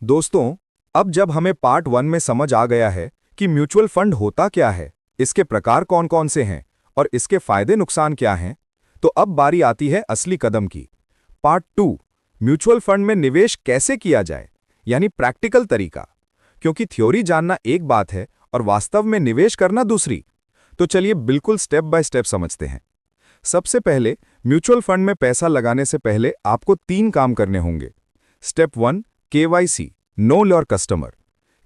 दोस्तों, अब जब हमें पार्ट 1 में समझ आ गया है कि म्यूचुअल फंड होता क्या है, इसके प्रकार कौन-कौन से हैं और इसके फायदे नुकसान क्या हैं, तो अब बारी आती है असली कदम की। पार्ट 2, म्यूचुअल फंड में निवेश कैसे किया जाए, यानी प्रैक्टिकल तरीका। क्योंकि थ्योरी जानना एक बात है और वास्तव में निवेश करना दूसरी। तो चलिए बिल्कुल स्टेप बाय स्टेप समझते हैं। सबसे पहले, म्यूचुअल फंड में पैसा लगाने से पहले आपको 3 काम करने होंगे। Step 1, KYC, know your customer.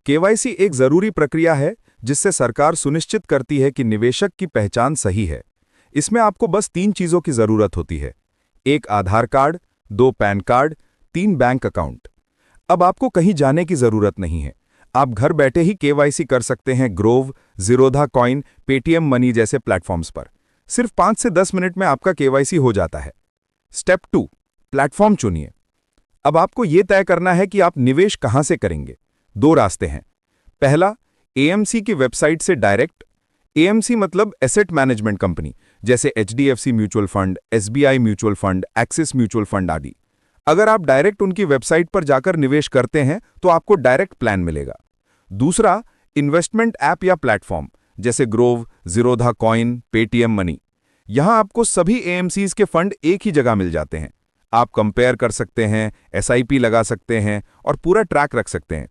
KYC एक जरूरी प्रक्रिया है जिससे सरकार सुनिश्चित करती है कि निवेशक की पहचान सही है। इसमें आपको बस 3 चीजों की जरूरत होती है: 1 Aadhaar card, 2 PAN card, 3 bank account. अब आपको कहीं जाने की जरूरत नहीं है। आप घर बैठे ही केवाईसी कर सकते हैं Grove, Zerodha coin, Paytm money जैसे प्लेटफॉर्म्स पर। सिर्फ 5 से 10 मिनट में आपका केवाईसी हो जाता है। स्टेप 2, प्लेटफॉर्म चुनिए। अब आपको यह तय करना है कि आप निवेश कहां से करेंगे। 2 रास्ते हैं। पहला, एएमसी की वेबसाइट से डायरेक्ट। एएमसी मतलब एसेट मैनेजमेंट कंपनी, जैसे HDFC mutual fund, SBI mutual fund, axis mutual fund आदि। अगर आप डायरेक्ट उनकी वेबसाइट पर जाकर निवेश करते हैं तो आपको डायरेक्ट प्लान मिलेगा। दूसरा, इन्वेस्टमेंट ऐप या प्लेटफॉर्म, जैसे Grove, Zerodha coin, Paytm money. यहां आपको सभी एएमसीज के फंड एक ही जगह मिल जाते हैं। आप कंपेयर कर सकते हैं, एसआईपी लगा सकते हैं और पूरा ट्रैक रख सकते हैं।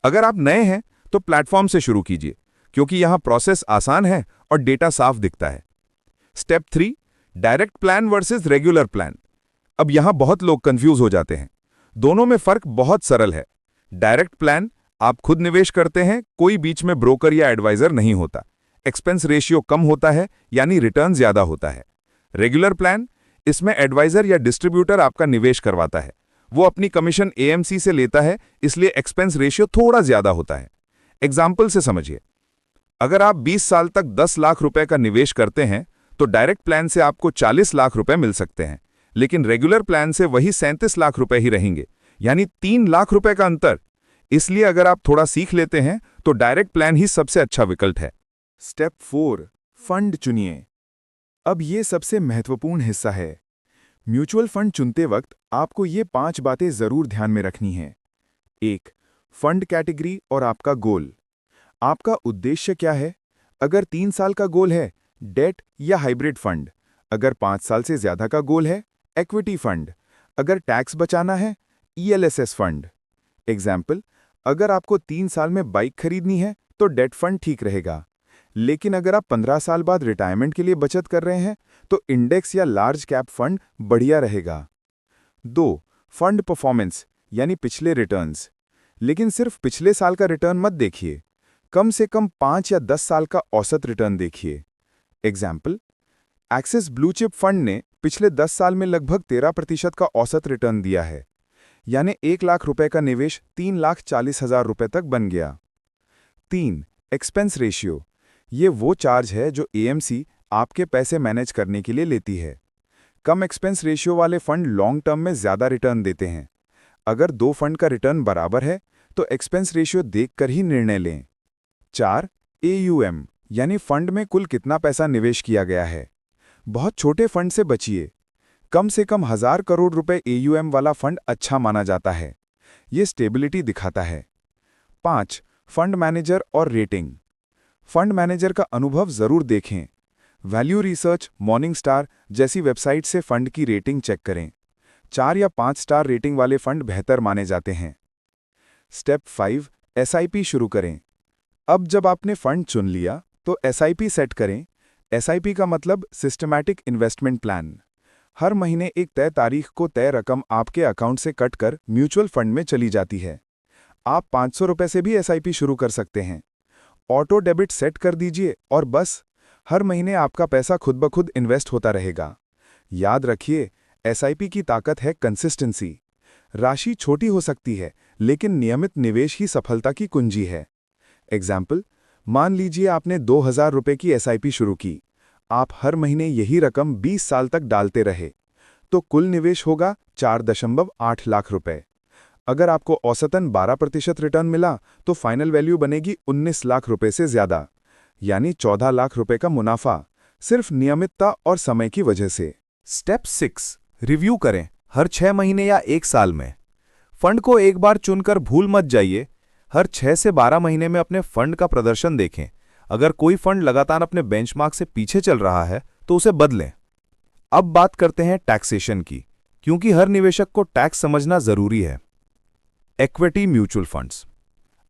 अगर आप नए हैं तो प्लेटफॉर्म से शुरू कीजिए, क्योंकि यहां प्रोसेस आसान है और डेटा साफ दिखता है। Step 3, direct plan versus regular plan. अब यहां बहुत लोग कंफ्यूज हो जाते हैं। दोनों में फर्क बहुत सरल है। डायरेक्ट प्लान, आप खुद निवेश करते हैं, कोई बीच में ब्रोकर या एडवाइजर नहीं होता। एक्सपेंस रेशियो कम होता है, यानी रिटर्न ज्यादा होता है। रेगुलर प्लान, इसमें एडवाइजर या डिस्ट्रीब्यूटर आपका निवेश करवाता है। वो अपनी कमीशन एएमसी से लेता है, इसलिए एक्सपेंस रेशियो थोड़ा ज्यादा होता है। एग्जाम्पल से समझिए। अगर आप 20 साल तक 10 लाख रुपए का निवेश करते हैं तो डायरेक्ट प्लान से आपको 40 लाख रुपए मिल सकते हैं, लेकिन रेगुलर प्लान से वही 37 लाख रुपए ही रहेंगे, यानी 3 लाख रुपए का अंतर। इसलिए अगर आप थोड़ा सीख लेते हैं तो डायरेक्ट प्लान ही सबसे अच्छा विकल्प है। स्टेप 4, फंड चुनिए। अब ये सबसे महत्वपूर्ण हिस्सा है। म्यूचुअल फंड चुनते वक्त आपको ये 5 बातें जरूर ध्यान में रखनी हैं। 1, फंड कैटेगरी और आपका गोल। आपका उद्देश्य क्या है? अगर 3 साल का गोल है, डेट या हाइब्रिड फंड। अगर 5 साल से ज्यादा का गोल है, इक्विटी फंड। अगर टैक्स बचाना है, ईएलएसएस फंड। एग्जाम्पल, अगर आपको 3 साल में बाइक खरीदनी है तो डेट फंड ठीक रहेगा। लेकिन अगर आप 15 साल बाद रिटायरमेंट के लिए बचत कर रहे हैं तो इंडेक्स या लार्ज कैप फंड बढ़िया रहेगा। 2, फंड परफॉर्मेंस, यानी पिछले रिटर्न्स। लेकिन सिर्फ पिछले साल का रिटर्न मत देखिए, कम से कम 5 या 10 साल का औसत रिटर्न देखिए। Example, axis blue chip fund ने पिछले 10 साल में लगभग 13% का औसत रिटर्न दिया है, यानी 1 लाख रुपए का निवेश 3,40,000 रुपए तक बन गया। 3, एक्सपेंस रेशियो। ये वो चार्ज है जो एएमसी आपके पैसे मैनेज करने के लिए लेती है। कम एक्सपेंस रेशियो वाले फंड लॉन्ग टर्म में ज्यादा रिटर्न देते हैं। अगर 2 फंड का रिटर्न बराबर है तो एक्सपेंस रेशियो देखकर ही निर्णय लें। 4, एयूएम, यानी फंड में कुल कितना पैसा निवेश किया गया है। बहुत छोटे फंड से बचिए। कम से कम 1000 करोड़ रुपए एयूएम वाला फंड अच्छा माना जाता है। ये स्टेबिलिटी दिखाता है। 5, फंड मैनेजर और रेटिंग। फंड मैनेजर का अनुभव जरूर देखें। वैल्यू रिसर्च, मॉर्निंगस्टार जैसी वेबसाइट से फंड की रेटिंग चेक करें। 4 या 5 स्टार रेटिंग वाले फंड बेहतर माने जाते हैं। स्टेप 5, एसआईपी शुरू करें। अब जब आपने फंड चुन लिया तो एसआईपी सेट करें। एसआईपी का मतलब सिस्टमैटिक इन्वेस्टमेंट प्लान। हर महीने एक तय तारीख को तय रकम आपके अकाउंट से कटकर म्यूचुअल फंड में चली जाती है। आप 500 रुपए से भी एसआईपी शुरू कर सकते हैं। ऑटो डेबिट सेट कर दीजिए और बस हर महीने आपका पैसा खुद ब खुद इन्वेस्ट होता रहेगा। याद रखिए, एसआईपी की ताकत है कंसिस्टेंसी। राशि छोटी हो सकती है, लेकिन नियमित निवेश ही सफलता की कुंजी है। एग्जाम्पल, मान लीजिए आपने 2000 रुपए की एसआईपी शुरू की। आप हर महीने यही रकम 20 साल तक डालते रहे तो कुल निवेश होगा 4.8 लाख रुपए। अगर आपको औसतन 12% रिटर्न मिला तो फाइनल वैल्यू बनेगी 19 लाख रुपए से ज्यादा, यानी 14 लाख रुपए का मुनाफा, सिर्फ नियमितता और समय की वजह से। स्टेप 6, रिव्यू करें हर 6 महीने या 1 साल में। फंड को एक बार चुनकर भूल मत जाइए। हर 6 से 12 महीने में अपने फंड का प्रदर्शन देखें। अगर कोई फंड लगातार अपने बेंचमार्क से पीछे चल रहा है तो उसे बदलें। अब बात करते हैं टैक्सेशन की, क्योंकि हर निवेशक को टैक्स समझना जरूरी है। इक्विटी म्यूचुअल फंड्स,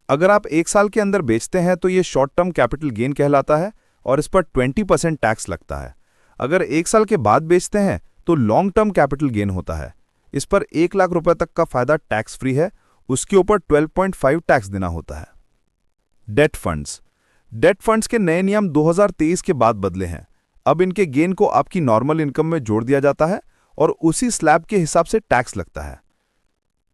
अगर आप 1 साल के अंदर बेचते हैं तो ये शॉर्ट टर्म कैपिटल गेन कहलाता है और इस पर 20% टैक्स लगता है। अगर 1 साल के बाद बेचते हैं तो लॉन्ग टर्म कैपिटल गेन होता है। इस पर 1 लाख रुपए तक का फायदा टैक्स फ्री है, उसके ऊपर 12.5 टैक्स देना होता है। डेट फंड्स, डेट फंड्स के नए नियम 2023 के बाद बदले हैं। अब इनके गेन को आपकी नॉर्मल इनकम में जोड़ दिया जाता है और उसी स्लैब के हिसाब से टैक्स लगता है।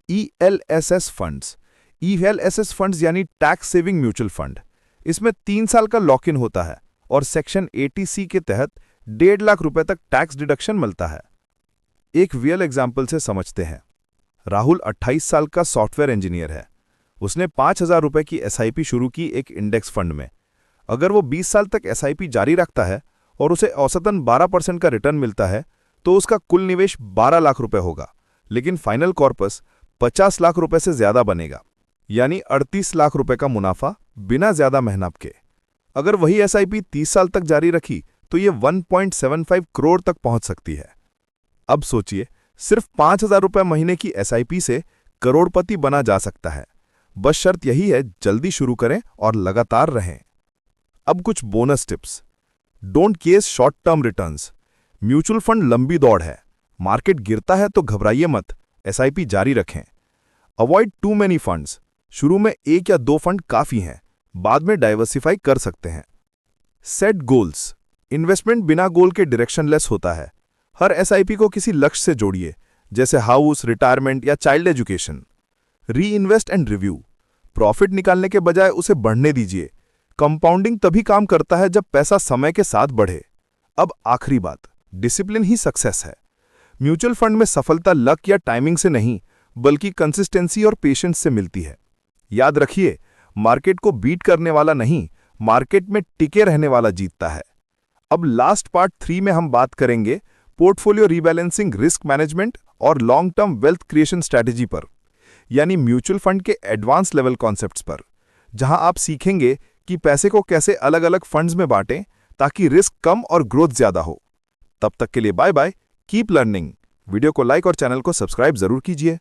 ईएलएसएस फंड्स, ईएलएसएस फंड्स यानी टैक्स सेविंग म्यूचुअल फंड, इसमें 3 साल का लॉक इन होता है और सेक्शन 80C के तहत 1.5 लाख रुपए तक टैक्स डिडक्शन मिलता है। एक रियल एग्जाम्पल से समझते हैं। राहुल 28 साल का सॉफ्टवेयर इंजीनियर है। उसने 5,000 रुपए की एसआईपी शुरू की एक इंडेक्स फंड में। अगर वो 20 साल तक एसआईपी जारी रखता है और उसे औसतन 12% का रिटर्न मिलता है तो उसका कुल निवेश 12 लाख रुपए होगा, लेकिन फाइनल कॉर्पस 50 लाख रुपए से ज्यादा बनेगा, यानी 38 लाख रुपए का मुनाफा बिना ज्यादा मेहनत के। अगर वही एसआईपी 30 साल तक जारी रखी तो ये 1.75 करोड़ तक पहुंच सकती है। अब सोचिए, सिर्फ 5,000 रुपए महीने की एसआईपी से करोड़पति बना जा सकता है। बस शर्त यही है, जल्दी शुरू करें और लगातार रहें। अब कुछ bonus tips. Don't case short term returns. Mutual fund लंबी दौड़ है। मार्केट गिरता है तो घबराइए मत, एसआईपी जारी रखें। Avoid too many funds. शुरू में 1 या 2 फंड काफी हैं, बाद में डाइवर्सिफाई कर सकते हैं। Set goals. इन्वेस्टमेंट बिना गोल के डायरेक्शनलेस होता है। हर एसआईपी को किसी लक्ष्य से जोड़िए, जैसे हाउस, रिटायरमेंट या चाइल्ड एजुकेशन। री इन्वेस्ट एंड रिव्यू। प्रॉफिट निकालने के बजाय उसे बढ़ने दीजिए। कंपाउंडिंग तभी काम करता है जब पैसा समय के साथ बढ़े। अब आखिरी बात, डिसिप्लिन ही सक्सेस है। म्यूचुअल फंड में सफलता लक या टाइमिंग से नहीं, बल्कि कंसिस्टेंसी और पेशेंस से मिलती है। याद रखिए, मार्केट को बीट करने वाला नहीं, मार्केट में टिके रहने वाला जीतता है। अब लास्ट पार्ट 3 में हम बात करेंगे पोर्टफोलियो रीबैलेंसिंग, रिस्क मैनेजमेंट और long term wealth creation strategy पर, यानी म्यूचुअल फंड के एडवांस लेवल कॉन्सेप्ट्स पर, जहां आप सीखेंगे कि पैसे को कैसे अलग अलग फंड्स में बांटें ताकि रिस्क कम और ग्रोथ ज्यादा हो। तब तक के लिए bye bye, keep learning. Video को लाइक और चैनल को सब्सक्राइब जरूर कीजिए।